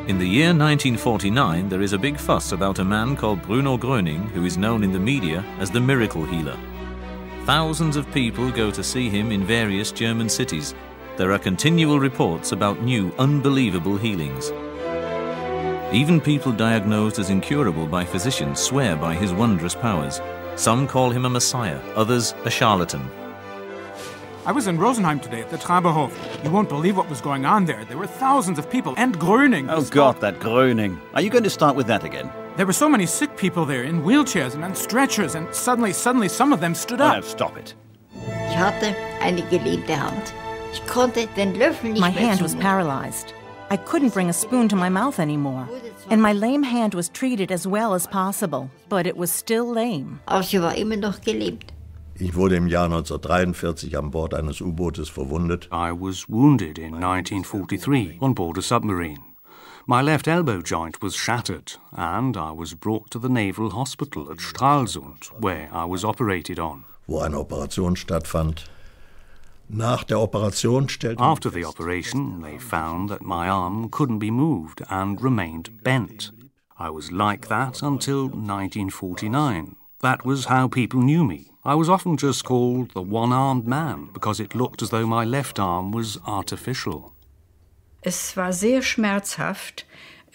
In the year 1949, there is a big fuss about a man called Bruno Groening, who is known in the media as the miracle healer. Thousands of people go to see him in various German cities. There are continual reports about new, unbelievable healings. Even people diagnosed as incurable by physicians swear by his wondrous powers. Some call him a messiah, others a charlatan. I was in Rosenheim today at the Traberhof. You won't believe what was going on there. There were thousands of people, and Groening. Oh, God, that Groening. Are you going to start with that again? There were so many sick people there, in wheelchairs and on stretchers, and suddenly some of them stood up. No, stop it. Ich hatte eine gelähmte Hand. Ich konnte den Löffel nicht My mehr hand was zumachen. paralyzed. I couldn't bring a spoon to my mouth anymore. And my lame hand was treated as well as possible, but it was still lame. Aber sie war immer noch gelähmt. Ich wurde im Jahr 1943 an Bord eines U-Bootes verwundet. I was wounded in 1943 on board a submarine. My left elbow joint was shattered, and I was brought to the Naval Hospital at Stralsund, where I was operated on. Wo eine Operation stattfand. Nach der Operation stellte After the operation, they found that my arm couldn't be moved and remained bent. I was like that until 1949. That was how people knew me. I was often just called the one-armed man because it looked as though my left arm was artificial. Es war sehr schmerzhaft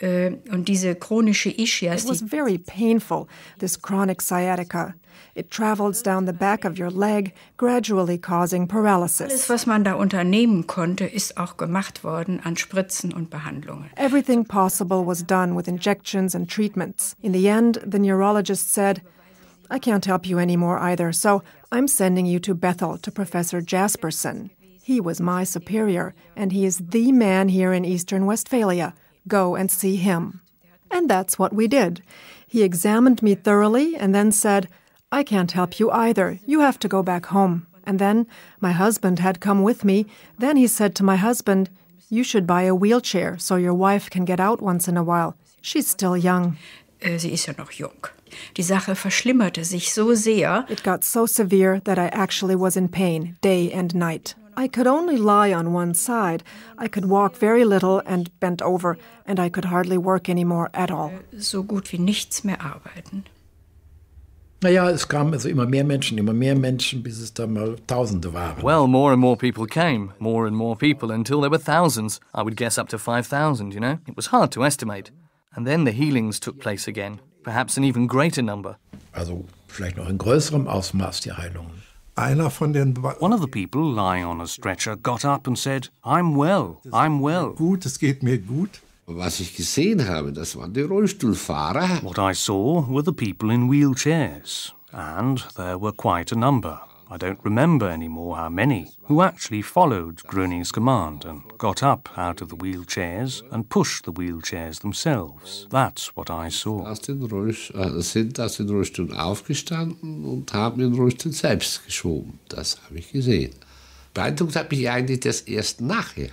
und diese chronische Ischias. It was very painful, this chronic sciatica. It travels down the back of your leg, gradually causing paralysis. Alles, was man da unternehmen konnte, ist auch gemacht worden an Spritzen und Behandlungen. Everything possible was done with injections and treatments. In the end, the neurologist said, I can't help you anymore either, so I'm sending you to Bethel to Professor Jasperson. He was my superior, and he is the man here in Eastern Westphalia. Go and see him. And that's what we did. He examined me thoroughly and then said, I can't help you either. You have to go back home. And then my husband had come with me. Then he said to my husband, you should buy a wheelchair so your wife can get out once in a while. She's still young. Sie ist ja noch jung. Die Sache verschlimmerte sich so sehr. It got so severe that I actually was in pain day and night. I could only lie on one side. I could walk very little and bent over, and I could hardly work anymore at all. So gut wie nichts mehr arbeiten. Naja, es kamen also immer mehr Menschen, bis es dann mal Tausende waren. Well, more and more people came, more and more people, until there were thousands. I would guess up to 5,000, you know? It was hard to estimate. And then the healings took place again, perhaps an even greater number. Also vielleicht noch in größerem Ausmaß die Heilungen. One of the people lying on a stretcher got up and said, I'm well, I'm well. Gut, es geht mir gut. Was ich gesehen habe, das waren die Rollstuhlfahrer. What I saw were the people in wheelchairs, and there were quite a number. I don't remember anymore how many, who actually followed Groening's command and got up out of the wheelchairs and pushed the wheelchairs themselves. That's what I saw. Sind aus den Rollstuhl aufgestanden und haben den Rollstuhl selbst geschoben. Das habe ich gesehen. Beeindruckt hat mich eigentlich das erst nachher,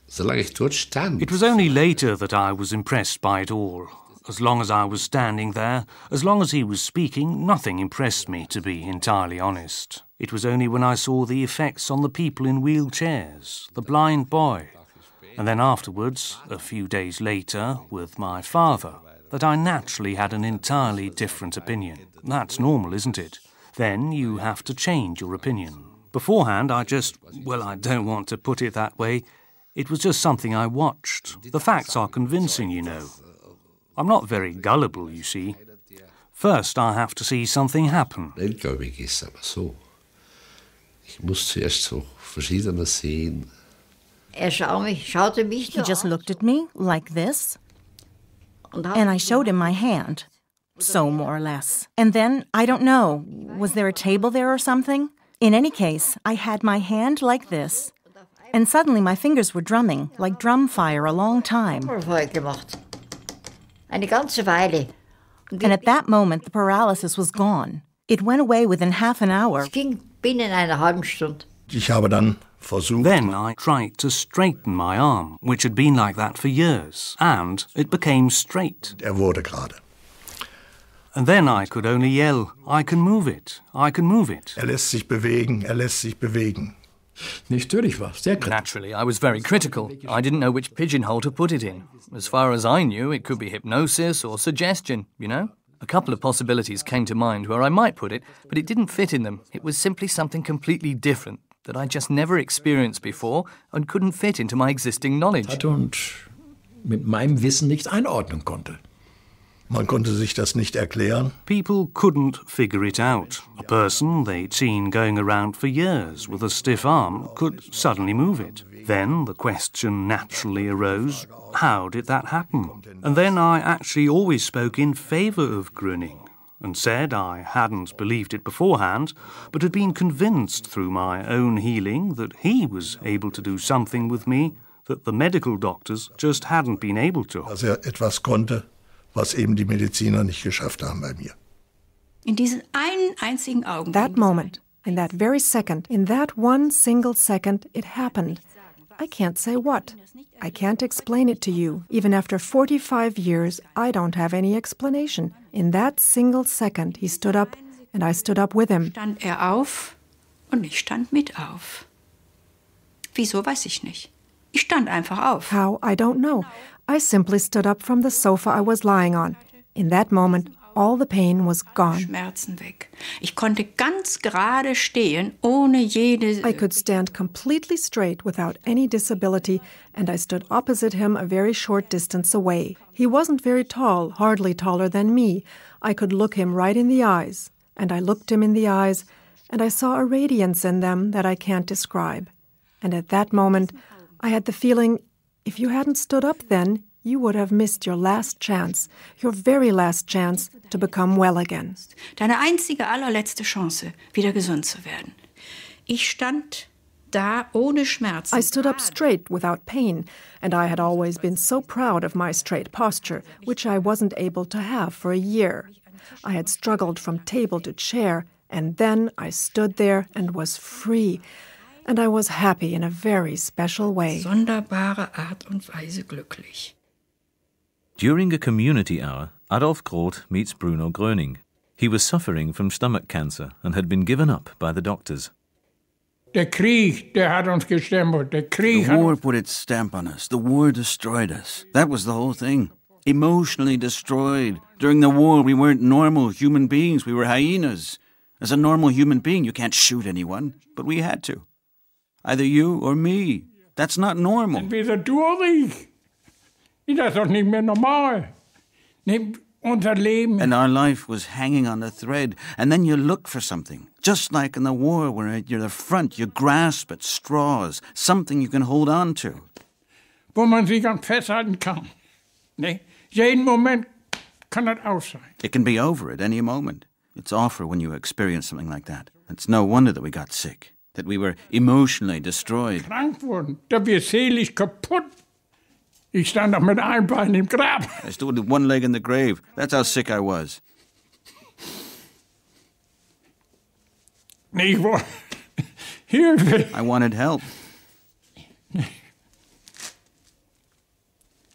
solange ich dort stand. It was only later that I was impressed by it all. As long as I was standing there, as long as he was speaking, nothing impressed me, to be entirely honest. It was only when I saw the effects on the people in wheelchairs, the blind boy, and then afterwards, a few days later, with my father, that I naturally had an entirely different opinion. That's normal, isn't it? Then you have to change your opinion. Beforehand, I don't want to put it that way. It was just something I watched. The facts are convincing, you know. I'm not very gullible, you see. First, I have to see something happen. Glaube ich, ist aber so. Ich muss zuerst so Verschiedenes sehen. Schaute mich He just looked at me like this, and I showed him my hand. So, more or less. And then, I don't know, was there a table there or something? In any case, I had my hand like this, and suddenly my fingers were drumming, like drum fire, a long time. Eine ganze Weile. And at that moment, the paralysis was gone. It went away within half an hour. Es ging binnen einer halben Stunde. Ich habe dann versucht. Then I tried to straighten my arm, which had been like that for years, and it became straight. Wurde gerade. And then I could only yell, I can move it, I can move it. Lässt sich bewegen, lässt sich bewegen. Natürlich war sehr kritisch. Naturally, I was very critical. I didn't know which pigeonhole to put it in. As far as I knew, it could be hypnosis or suggestion, you know? A couple of possibilities came to mind where I might put it, but it didn't fit in them. It was simply something completely different that I just never experienced before and couldn't fit into my existing knowledge. Hatte und mit meinem Wissen nicht einordnen konnte. Man konnte sich das nicht erklären. People couldn't figure it out. A person they'd seen going around for years with a stiff arm could suddenly move it. Then the question naturally arose, how did that happen? And then I actually always spoke in favour of Groening and said I hadn't believed it beforehand, but had been convinced through my own healing that he was able to do something with me that the medical doctors just hadn't been able to. Dass etwas konnte, was eben die Mediziner nicht geschafft haben bei mir. In diesen einen einzigen Augenblick. That moment, in that very second, in that one single second, it happened. I can't say what. I can't explain it to you. Even after 45 years, I don't have any explanation. In that single second, he stood up, and I stood up with him. Stand auf und ich stand mit auf. Wieso, weiß ich nicht. Ich stand einfach auf. How, I don't know. I simply stood up from the sofa I was lying on. In that moment, all the pain was gone. Schmerzen weg. Ich konnte ganz gerade stehen, ohne jede... I could stand completely straight without any disability, and I stood opposite him a very short distance away. He wasn't very tall, hardly taller than me. I could look him right in the eyes, and I looked him in the eyes, and I saw a radiance in them that I can't describe. And at that moment, I had the feeling, if you hadn't stood up then, you would have missed your last chance, your very last chance to become well again. Deine einzige, allerletzte Chance, wieder gesund zu werden. Ich stand da ohne Schmerzen. I stood up straight without pain, and I had always been so proud of my straight posture, which I wasn't able to have for a year. I had struggled from table to chair, and then I stood there and was free. And I was happy in a very special way. Sonderbare Art und Weise glücklich. During a community hour, Adolf Groth meets Bruno Groening. He was suffering from stomach cancer and had been given up by the doctors. Der Krieg, der hat uns gestempelt. The war put its stamp on us. The war destroyed us. That was the whole thing. Emotionally destroyed. During the war, we weren't normal human beings. We were hyenas. As a normal human being, you can't shoot anyone. But we had to. Either you or me. That's not normal. Entweder du oder ich. Das ist doch nicht mehr normal. Unser Leben. And our life was hanging on a thread. And then you look for something. Just like in the war, where at the front, you grasp at straws. Something you can hold on to. Wo man sich an festhalten kann. Jeden Moment kann das aus sein. It can be over at any moment. It's awful when you experience something like that. It's no wonder that we got sick. That we were emotionally destroyed. Krank wurden, dass wir seelisch kaputt. Ich stand da mit einem Bein im Grab. I stood with one leg in the grave. That's how sick I was. Ich wollte Hilfe. I wanted help.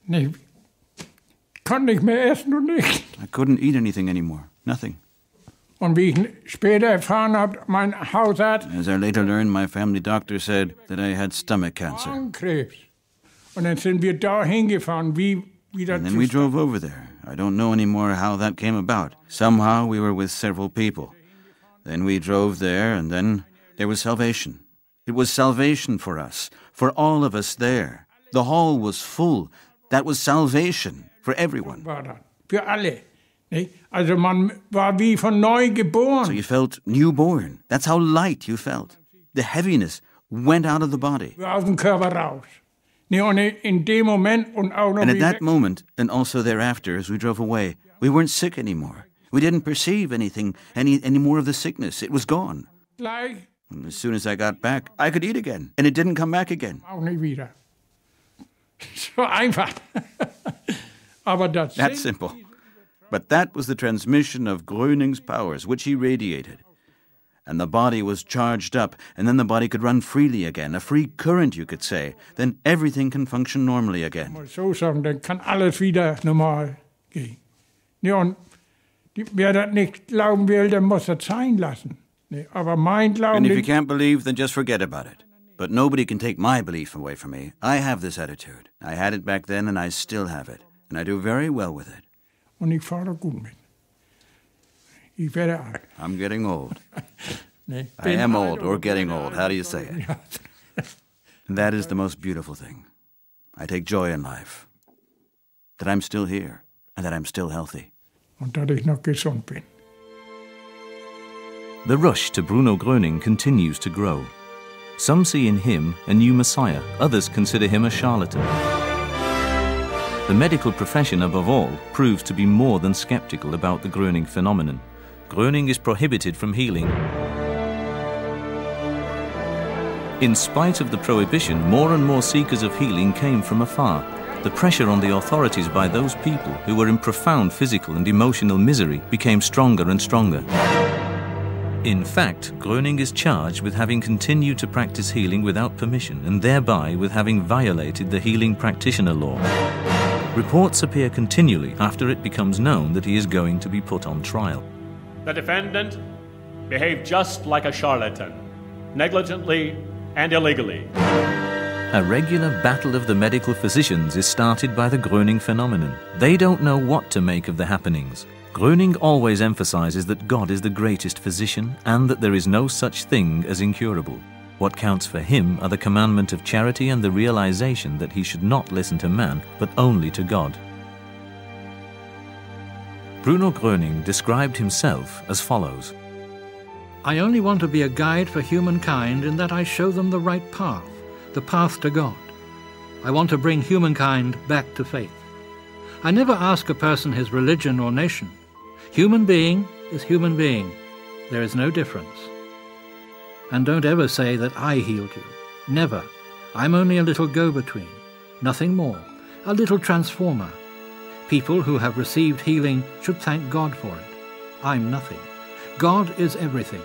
Ich konnte nicht mehr essen und nichts. I couldn't eat anything anymore. Nothing. Und wie ich später erfahren habe, mein Hausarzt... As I later learned, my family doctor said that I had stomach cancer. Magenkrebs. Und dann sind wir da hingefahren, wie das... And then we drove over there. I don't know anymore how that came about. Somehow we were with several people. Then we drove there, and then there was salvation. It was salvation for us, for all of us there. The hall was full. That was salvation for everyone. Für alle. Also man war wie von neu geboren. So you felt newborn. That's how light you felt. The heaviness went out of the body. Aus dem Körper raus. Und in dem Moment und auch noch and at that moment, and also thereafter, as we drove away, we weren't sick anymore. We didn't perceive anything, any more of the sickness. It was gone. Gleich. And as soon as I got back, I could eat again. And it didn't come back again. Auch nicht wieder. So einfach. Aber that's simple. But that was the transmission of Groening's powers, which he radiated. And the body was charged up, and then the body could run freely again, a free current, you could say. Then everything can function normally again. Mal so sagen, dann kann alles wieder normal gehen. Und wer das nicht glauben will, der muss das sein lassen. Aber mein Glauben... And if you can't believe, then just forget about it. But nobody can take my belief away from me. I have this attitude. I had it back then and I still have it. And I do very well with it. Und ich fahre gut mit. Ich werde alt. I'm getting old. Nee, I am old, or getting old. How do you say it? And that is the most beautiful thing. I take joy in life. That I'm still here, and that I'm still healthy. Und dass ich noch gesund bin. The rush to Bruno Groening continues to grow. Some see in him a new messiah, others consider him a charlatan. The medical profession, above all, proves to be more than skeptical about the Groening phenomenon. Groening is prohibited from healing. In spite of the prohibition, more and more seekers of healing came from afar. The pressure on the authorities by those people who were in profound physical and emotional misery became stronger and stronger. In fact, Groening is charged with having continued to practice healing without permission and thereby with having violated the healing practitioner law. Reports appear continually after it becomes known that he is going to be put on trial. The defendant behaved just like a charlatan, negligently and illegally. A regular battle of the medical physicians is started by the Groening phenomenon. They don't know what to make of the happenings. Groening always emphasizes that God is the greatest physician and that there is no such thing as incurable. What counts for him are the commandment of charity and the realization that he should not listen to man, but only to God. Bruno Groening described himself as follows. I only want to be a guide for humankind in that I show them the right path, the path to God. I want to bring humankind back to faith. I never ask a person his religion or nation. Human being is human being. There is no difference. And don't ever say that I healed you. Never. I'm only a little go-between. Nothing more. A little transformer. People who have received healing should thank God for it. I'm nothing. God is everything.